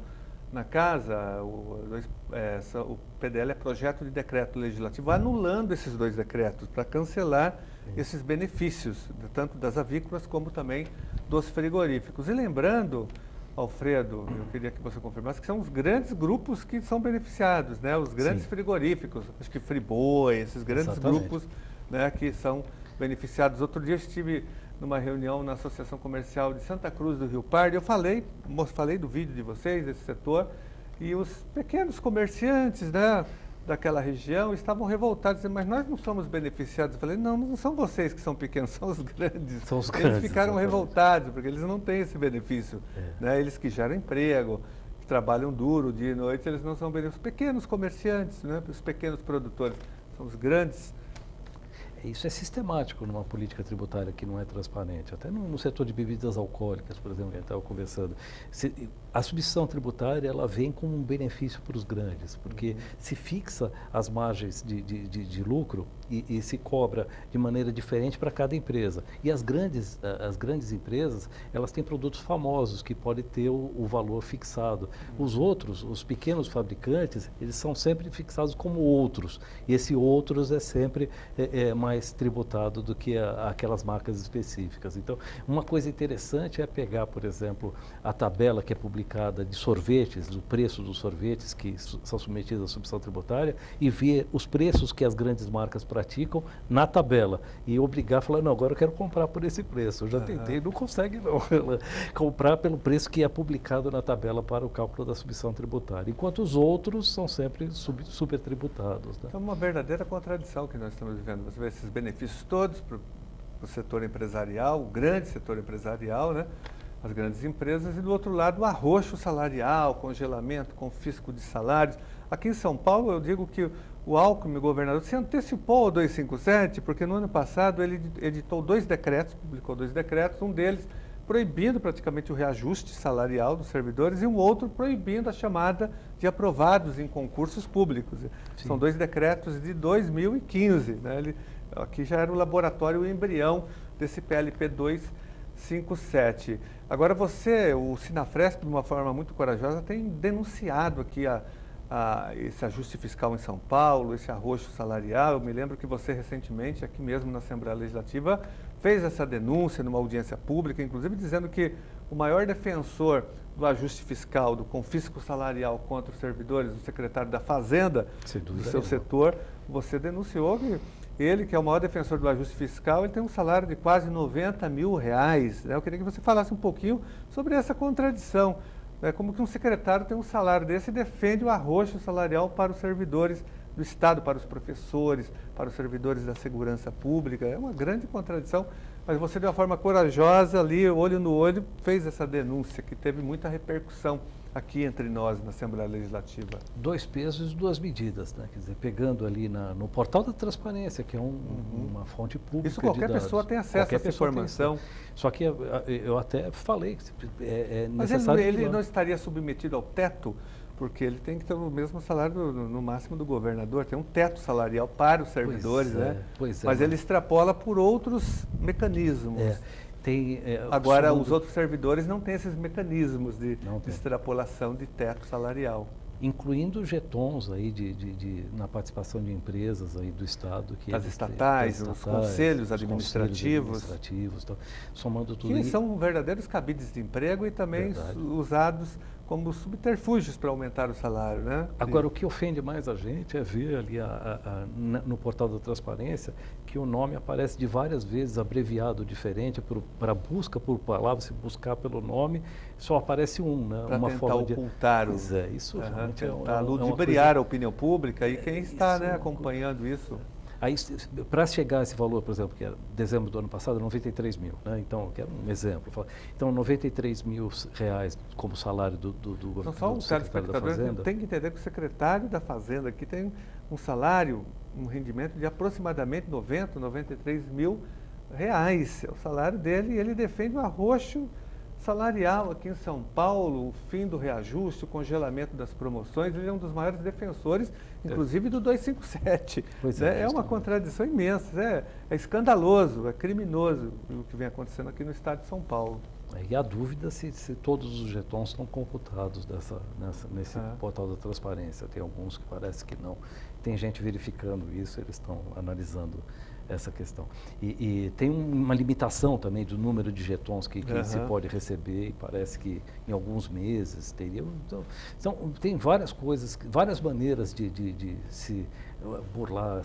na casa. O PDL é projeto de decreto legislativo anulando esses 2 decretos para cancelar esses benefícios, tanto das avícolas como também dos frigoríficos. E lembrando, Alfredo, eu queria que você confirmasse que são os grandes grupos que são beneficiados, né? Os grandes frigoríficos, acho que Friboi, esses grandes grupos, né, que são beneficiados. Outro dia eu estive numa reunião na Associação Comercial de Santa Cruz do Rio Pardo, eu falei do vídeo de vocês, desse setor, e os pequenos comerciantes, né, daquela região estavam revoltados, dizendo, mas nós não somos beneficiados. Eu falei, não são vocês que são pequenos, são os grandes. São os grandes. Eles ficaram revoltados, porque eles não têm esse benefício. Né? Eles que geram emprego, que trabalham duro dia e noite, eles não são beneficiados. Os pequenos comerciantes, né, os pequenos produtores, são os grandes. Isso é sistemático numa política tributária que não é transparente. Até no setor de bebidas alcoólicas, por exemplo, que a gente estava conversando. A substituição tributária ela vem como um benefício para os grandes, porque se fixa as margens de lucro e se cobra de maneira diferente para cada empresa. E as grandes empresas, elas têm produtos famosos que podem ter o valor fixado. Os outros, os pequenos fabricantes, eles são sempre fixados como outros. E esse outros é sempre mais tributado do que aquelas marcas específicas. Então, uma coisa interessante é pegar, por exemplo, a tabela que é publicada de sorvetes, o preço dos sorvetes que são submetidos à submissão tributária e ver os preços que as grandes marcas praticam na tabela e obrigar a falar, não, agora eu quero comprar por esse preço. Eu já tentei, não consegue não comprar pelo preço que é publicado na tabela para o cálculo da submissão tributária, enquanto os outros são sempre super tributados. Né? É uma verdadeira contradição que nós estamos vivendo. Você vê esses benefícios todos para o setor empresarial, o grande setor empresarial, né? As grandes empresas, e do outro lado o arroxo salarial, congelamento, confisco de salários. Aqui em São Paulo, eu digo que o Alckmin, o governador, se antecipou ao 257, porque no ano passado ele editou 2 decretos, publicou 2 decretos, um deles proibindo praticamente o reajuste salarial dos servidores e um outro proibindo a chamada de aprovados em concursos públicos. Sim. São 2 decretos de 2015. Né? Aqui já era o laboratório, o embrião desse PLP 257. Agora o Sinafresp, de uma forma muito corajosa, tem denunciado aqui esse ajuste fiscal em São Paulo, esse arroxo salarial. Eu me lembro que você recentemente, aqui mesmo na Assembleia Legislativa, fez essa denúncia numa audiência pública, inclusive dizendo que o maior defensor do ajuste fiscal, do confisco salarial contra os servidores, o secretário da Fazenda do seu setor, você denunciou que ele, que é o maior defensor do ajuste fiscal, ele tem um salário de quase R$90 mil. Né? Eu queria que você falasse um pouquinho sobre essa contradição. Né? Como que um secretário tem um salário desse e defende o arroxo salarial para os servidores do Estado, para os professores, para os servidores da segurança pública. É uma grande contradição, mas você de uma forma corajosa ali, olho no olho, fez essa denúncia que teve muita repercussão aqui entre nós na Assembleia Legislativa. 2 pesos e 2 medidas, né? Quer dizer, pegando ali no portal da transparência, que é uma fonte pública. Isso qualquer pessoa tem acesso a essa informação. Só que eu até falei que é mas necessário. Ele não estaria submetido ao teto, porque ele tem que ter o mesmo salário no máximo do governador, tem um teto salarial para os servidores, né? Mas ele extrapola por outros mecanismos. Agora, os outros servidores não têm esses mecanismos de extrapolação de teto salarial. Incluindo jetons aí na participação de empresas aí do Estado. As estatais, os conselhos administrativos. Somando tudo que são verdadeiros cabides de emprego e também usados como subterfúgios para aumentar o salário, né? Agora, o que ofende mais a gente é ver ali no portal da transparência que o nome aparece de várias vezes abreviado diferente para busca por palavra, se buscar pelo nome, só aparece né? Para tentar forma ocultar isso realmente tentar ludibriar a opinião pública e quem está acompanhando isso. Aí, para chegar a esse valor, por exemplo, que era dezembro do ano passado, 93 mil, né? Então, que era um exemplo. Então, 93 mil reais como salário do Então, só o telespectador tem que entender que o secretário da Fazenda aqui tem um salário, um rendimento de aproximadamente 93 mil reais. É o salário dele e ele defende o arroxo salarial aqui em São Paulo, o fim do reajuste, o congelamento das promoções. Ele é um dos maiores defensores, inclusive do 257. É uma contradição imensa, é escandaloso, é criminoso o que vem acontecendo aqui no estado de São Paulo. E a dúvida se todos os jetons estão computados nesse portal da transparência. Tem alguns que parece que não. Tem gente verificando isso, eles estão analisando essa questão. E tem uma limitação também do número de jetons que se pode receber, e parece que em alguns meses teria. Então tem várias coisas, várias maneiras de se burlar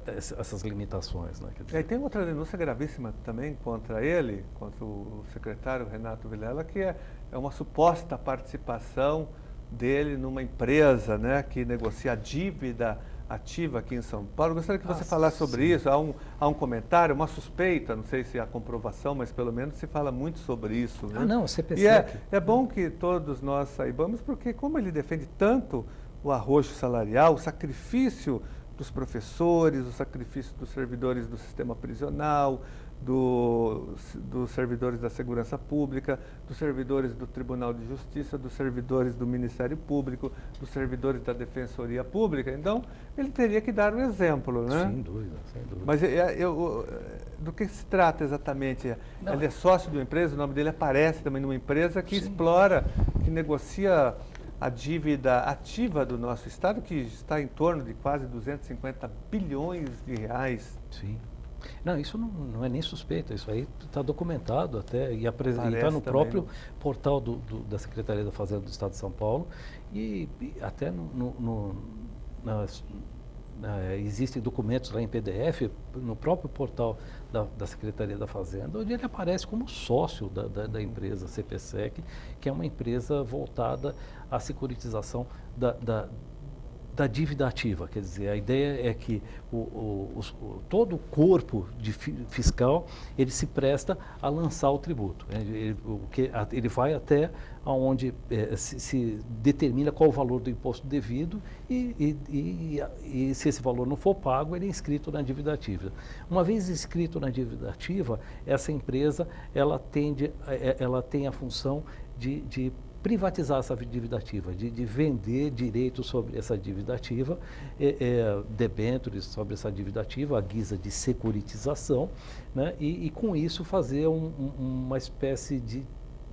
essas limitações. Né? E aí tem outra denúncia gravíssima também contra ele, contra o secretário Renato Vilela, que é uma suposta participação dele numa empresa, né, que negocia a dívida ativa aqui em São Paulo. Eu gostaria que você falasse sobre isso. Há um comentário, uma suspeita, não sei se há comprovação, mas pelo menos se fala muito sobre isso. Né? Não, CPC. E é bom que todos nós saibamos, porque como ele defende tanto o arroxo salarial, o sacrifício dos professores, o sacrifício dos servidores do sistema prisional, dos servidores da segurança pública, dos servidores do Tribunal de Justiça, dos servidores do Ministério Público, dos servidores da Defensoria Pública. Então, ele teria que dar um exemplo, né? Sem dúvida, sem dúvida. Mas do que se trata exatamente? Não. Ele é sócio de uma empresa, o nome dele aparece também numa empresa que Sim. explora, que negocia a dívida ativa do nosso Estado, que está em torno de quase 250 bilhões de reais. Sim. Não, isso não é nem suspeita, isso aí está documentado até e está no também, próprio né? portal da Secretaria da Fazenda do Estado de São Paulo e até existem documentos lá em PDF no próprio portal da Secretaria da Fazenda, onde ele aparece como sócio da empresa CPSEC, que é uma empresa voltada à securitização da dívida ativa. Quer dizer, a ideia é que todo o corpo fiscal ele se presta a lançar o tributo. Ele vai até onde se determina qual o valor do imposto devido e se esse valor não for pago, ele é inscrito na dívida ativa. Uma vez inscrito na dívida ativa, essa empresa ela tem a função de privatizar essa dívida ativa, de vender direitos sobre essa dívida ativa, debêntures sobre essa dívida ativa, à guisa de securitização, né? E com isso fazer uma espécie de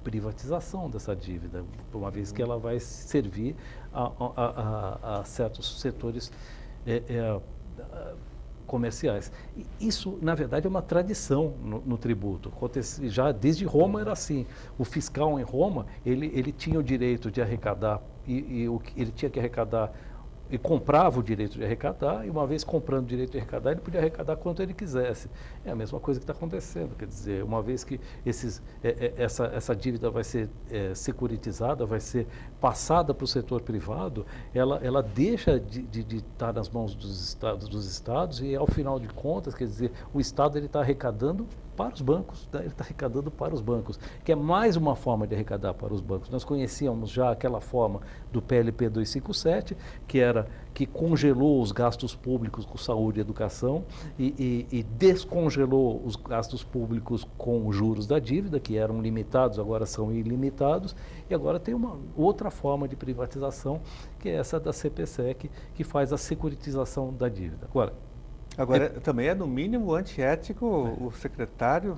privatização dessa dívida, uma vez que ela vai servir a certos setores comerciais. Isso, na verdade, é uma tradição no tributo. Já desde Roma era assim. O fiscal em Roma, ele tinha o direito de arrecadar, ele tinha que arrecadar, e comprava o direito de arrecadar, e uma vez comprando o direito de arrecadar, ele podia arrecadar quanto ele quisesse. É a mesma coisa que está acontecendo, quer dizer, uma vez que essa dívida vai ser securitizada, vai ser passada para o setor privado, ela deixa de estar nas mãos dos estados e, ao final de contas, quer dizer, o Estado está arrecadando para os bancos, ele está arrecadando para os bancos, que é mais uma forma de arrecadar para os bancos. Nós conhecíamos já aquela forma do PLP 257, que congelou os gastos públicos com saúde e educação e descongelou os gastos públicos com os juros da dívida, que eram limitados, agora são ilimitados, e agora tem uma outra forma de privatização, que é essa da CPSEC, que faz a securitização da dívida. Agora, também é no mínimo antiético o secretário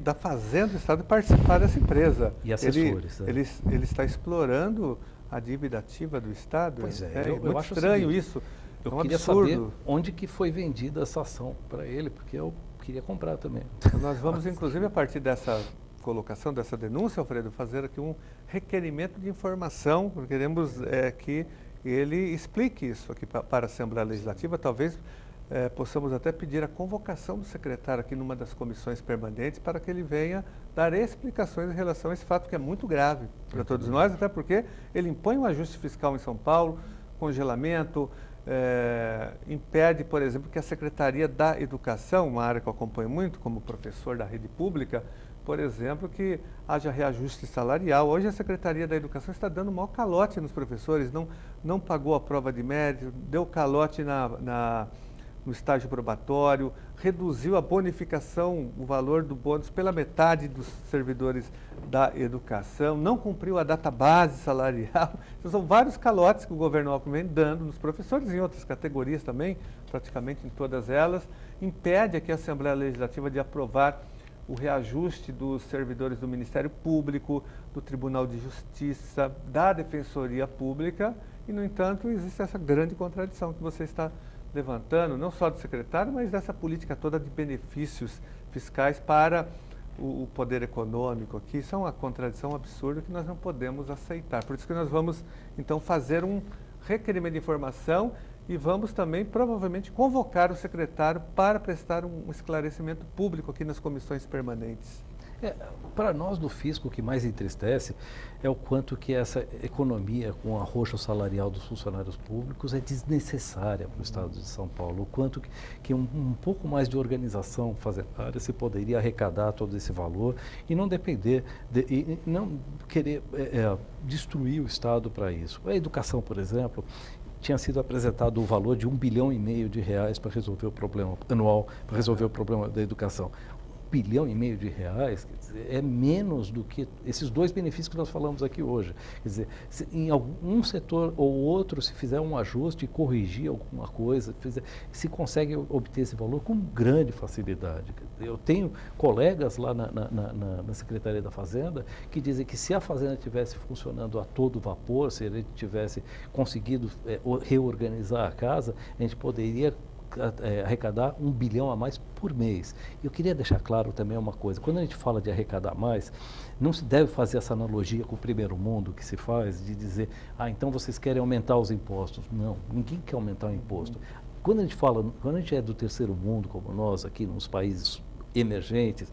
da Fazenda do Estado participar dessa empresa. E assessores. Ele está explorando a dívida ativa do Estado. Pois é, muito eu acho estranho seguinte, isso. Eu é um queria absurdo. saber onde que foi vendida essa ação para ele, porque eu queria comprar também. Nós vamos, inclusive, a partir dessa colocação, dessa denúncia, Alfredo, fazer aqui um requerimento de informação, porque queremos que ele explique isso aqui para a Assembleia Legislativa, talvez possamos até pedir a convocação do secretário aqui numa das comissões permanentes para que ele venha dar explicações em relação a esse fato que é muito grave para todos nós, até porque ele impõe um ajuste fiscal em São Paulo, congelamento, impede, por exemplo, que a Secretaria da Educação, uma área que eu acompanho muito como professor da rede pública, por exemplo, que haja reajuste salarial. Hoje a Secretaria da Educação está dando maior calote nos professores, não pagou a prova de mérito, deu calote no estágio probatório, reduziu a bonificação, o valor do bônus pela metade dos servidores da educação, não cumpriu a database salarial. Então, são vários calotes que o governo Alckmin vem dando nos professores e em outras categorias também, praticamente em todas elas, impede aqui a Assembleia Legislativa de aprovar o reajuste dos servidores do Ministério Público, do Tribunal de Justiça, da Defensoria Pública, e, no entanto, existe essa grande contradição que você está levantando, não só do secretário, mas dessa política toda de benefícios fiscais para o poder econômico aqui. Isso é uma contradição absurda que nós não podemos aceitar. Por isso que nós vamos, então, fazer um requerimento de informação e vamos também, provavelmente, convocar o secretário para prestar um esclarecimento público aqui nas comissões permanentes. Para nós do fisco, o que mais entristece é o quanto que essa economia com a arroxo salarial dos funcionários públicos é desnecessária para o Estado de São Paulo, o quanto que um pouco mais de organização fazendária se poderia arrecadar todo esse valor e não depender, e não querer destruir o Estado para isso. A educação, por exemplo, tinha sido apresentado o valor de R$ 1,5 bilhão para resolver o problema anual, para resolver o problema da educação. R$ 1,5 bilhão, quer dizer, é menos do que esses dois benefícios que nós falamos aqui hoje. Quer dizer, se em algum setor ou outro, se fizer um ajuste e corrigir alguma coisa, se consegue obter esse valor com grande facilidade. Eu tenho colegas lá na Secretaria da Fazenda que dizem que se a Fazenda estivesse funcionando a todo vapor, se ele tivesse conseguido reorganizar a casa, a gente poderia arrecadar R$ 1 bilhão a mais por mês. Eu queria deixar claro também uma coisa, quando a gente fala de arrecadar mais, não se deve fazer essa analogia com o primeiro mundo que se faz, de dizer, então vocês querem aumentar os impostos. Não, ninguém quer aumentar o imposto. Quando a gente é do terceiro mundo, como nós aqui nos países emergentes,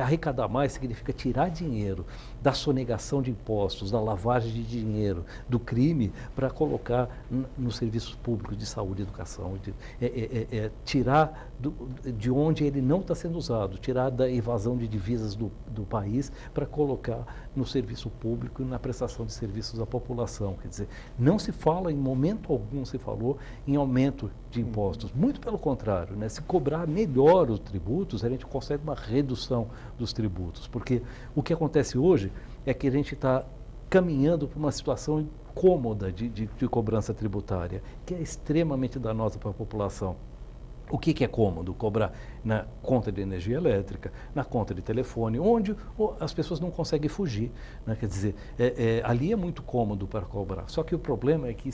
arrecadar mais significa tirar dinheiro da sonegação de impostos, da lavagem de dinheiro, do crime, para colocar nos serviços públicos de saúde e educação. Tirar de onde ele não está sendo usado, tirar da evasão de divisas do país para colocar no serviço público e na prestação de serviços à população. Quer dizer, não se fala, em momento algum se falou, em aumento de impostos. Muito pelo contrário, né? Se cobrar melhor os tributos, a gente consegue uma redução dos tributos. Porque o que acontece hoje é que a gente está caminhando para uma situação incômoda de cobrança tributária, que é extremamente danosa para a população. O que é cômodo? Cobrar na conta de energia elétrica, na conta de telefone, onde as pessoas não conseguem fugir. Né? Quer dizer, ali é muito cômodo para cobrar. Só que o problema é que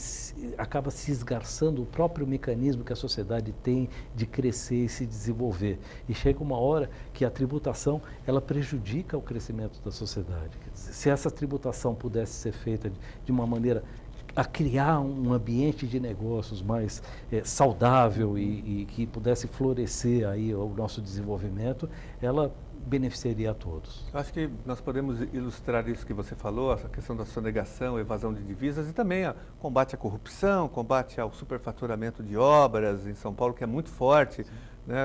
acaba se esgarçando o próprio mecanismo que a sociedade tem de crescer e se desenvolver. E chega uma hora que a tributação ela prejudica o crescimento da sociedade. Quer dizer, se essa tributação pudesse ser feita de uma maneira a criar um ambiente de negócios mais saudável e que pudesse florescer aí o nosso desenvolvimento, ela beneficiaria a todos. Eu acho que nós podemos ilustrar isso que você falou, essa questão da sonegação, evasão de divisas e também o combate à corrupção, combate ao superfaturamento de obras em São Paulo, que é muito forte. Né?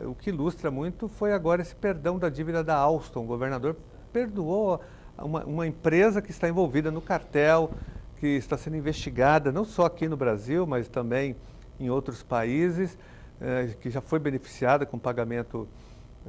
O que ilustra muito foi agora esse perdão da dívida da Alstom. O governador perdoou uma empresa que está envolvida no cartel, que está sendo investigada não só aqui no Brasil, mas também em outros países, que já foi beneficiada com pagamento,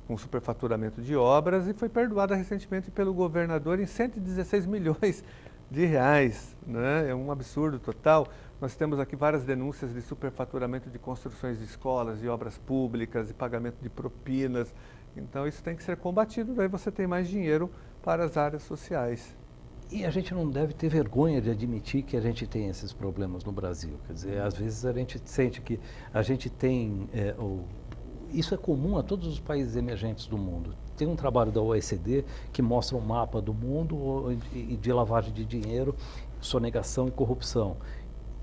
com superfaturamento de obras e foi perdoada recentemente pelo governador em 116 milhões de reais. Né? É um absurdo total. Nós temos aqui várias denúncias de superfaturamento de construções de escolas, de obras públicas, de pagamento de propinas. Então isso tem que ser combatido, daí você tem mais dinheiro para as áreas sociais. E a gente não deve ter vergonha de admitir que a gente tem esses problemas no Brasil. Quer dizer, às vezes a gente sente que a gente tem... isso é comum a todos os países emergentes do mundo. Tem um trabalho da OECD que mostra um mapa do mundo de lavagem de dinheiro, sonegação e corrupção.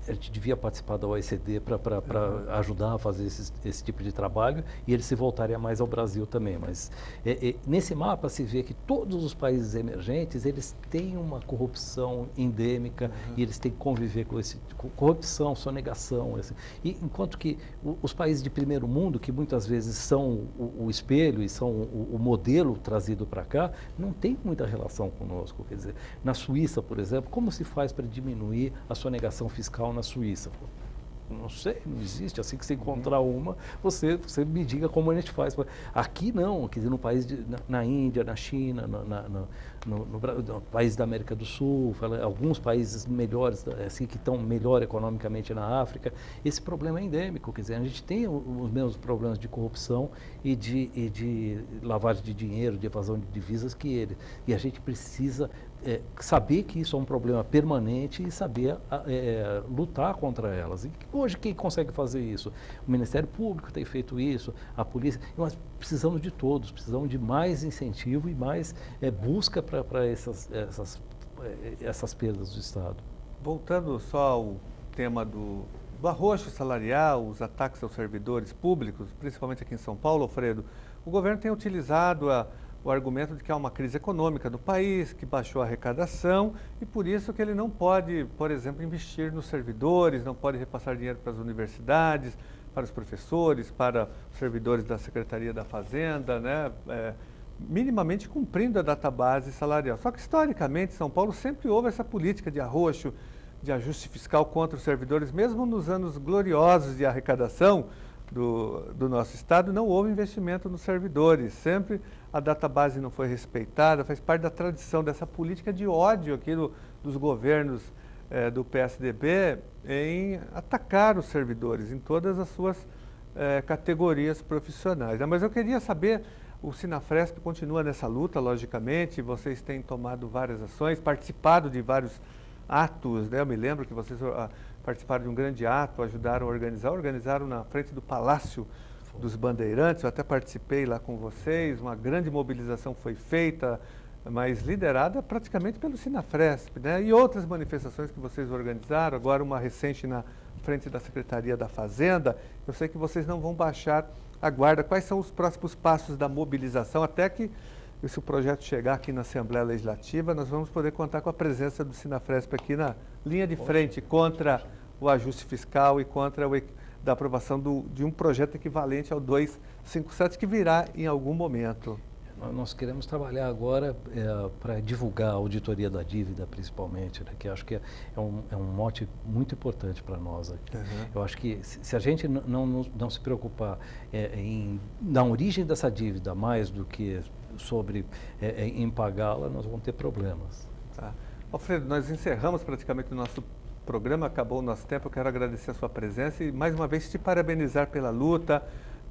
A gente devia participar da OECD para ajudar a fazer esse tipo de trabalho e ele se voltaria mais ao Brasil também. Mas nesse mapa se vê que todos os países emergentes eles têm uma corrupção endêmica e eles têm que conviver com corrupção, sonegação. E enquanto que os países de primeiro mundo, que muitas vezes são o espelho e são o modelo trazido para cá, não tem muita relação conosco. Quer dizer, na Suíça, por exemplo, como se faz para diminuir a sonegação fiscal na Suíça? Não sei, não existe. Assim que você encontrar uma, você me diga como a gente faz. Aqui não, quer dizer, no país na Índia, na China, no país da América do Sul, alguns países melhores, assim, que estão melhor economicamente na África, esse problema é endêmico. Quer dizer, a gente tem os mesmos problemas de corrupção e de lavagem de dinheiro, de evasão de divisas que ele. E a gente precisa saber que isso é um problema permanente e saber lutar contra elas. E hoje quem consegue fazer isso? O Ministério Público tem feito isso, a polícia, mas precisamos de todos, precisamos de mais incentivo e mais busca para essas perdas do Estado. Voltando só ao tema do arroxo salarial, os ataques aos servidores públicos, principalmente aqui em São Paulo, Alfredo, o governo tem utilizado o argumento de que há uma crise econômica no país, que baixou a arrecadação e por isso que ele não pode, por exemplo, investir nos servidores, não pode repassar dinheiro para as universidades, para os professores, para os servidores da Secretaria da Fazenda, né? Minimamente cumprindo a database salarial. Só que historicamente São Paulo sempre houve essa política de arroxo, de ajuste fiscal contra os servidores, mesmo nos anos gloriosos de arrecadação do nosso Estado, não houve investimento nos servidores. Sempre a database não foi respeitada, faz parte da tradição dessa política de ódio aqui dos governos do PSDB em atacar os servidores em todas as suas categorias profissionais. Mas eu queria saber, o Sinafresp continua nessa luta, logicamente, vocês têm tomado várias ações, participado de vários atos, né? Eu me lembro que vocês participaram de um grande ato, ajudaram a organizaram na frente do Palácio dos Bandeirantes, eu até participei lá com vocês, uma grande mobilização foi feita, mas liderada praticamente pelo Sinafresp, né? E outras manifestações que vocês organizaram, agora uma recente na frente da Secretaria da Fazenda. Eu sei que vocês não vão baixar a guarda. Quais são os próximos passos da mobilização, até que, se o projeto chegar aqui na Assembleia Legislativa, nós vamos poder contar com a presença do Sinafresp aqui na linha de frente contra o ajuste fiscal e contra da aprovação de um projeto equivalente ao 257, que virá em algum momento. Nós queremos trabalhar agora para divulgar a auditoria da dívida, principalmente, né, que acho que é um mote muito importante para nós aqui. Uhum. Eu acho que se a gente não se preocupar na origem dessa dívida mais do que sobre em pagá-la, nós vamos ter problemas. Tá. Alfredo, nós encerramos praticamente o nosso programa, acabou o nosso tempo. Eu quero agradecer a sua presença e mais uma vez te parabenizar pela luta,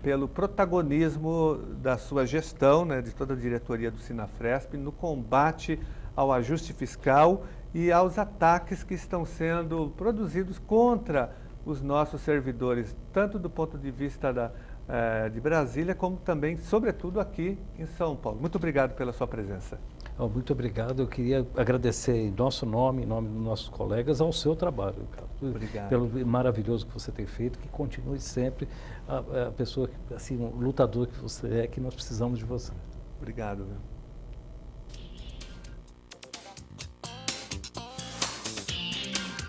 pelo protagonismo da sua gestão, né, de toda a diretoria do Sinafresp, no combate ao ajuste fiscal e aos ataques que estão sendo produzidos contra os nossos servidores, tanto do ponto de vista de Brasília, como também, sobretudo, aqui em São Paulo. Muito obrigado pela sua presença. Muito obrigado. Eu queria agradecer em nosso nome, em nome dos nossos colegas, ao seu trabalho, Carlos. Obrigado. Pelo maravilhoso que você tem feito, que continue sempre a pessoa, assim, um lutador que você é, que nós precisamos de você. Obrigado.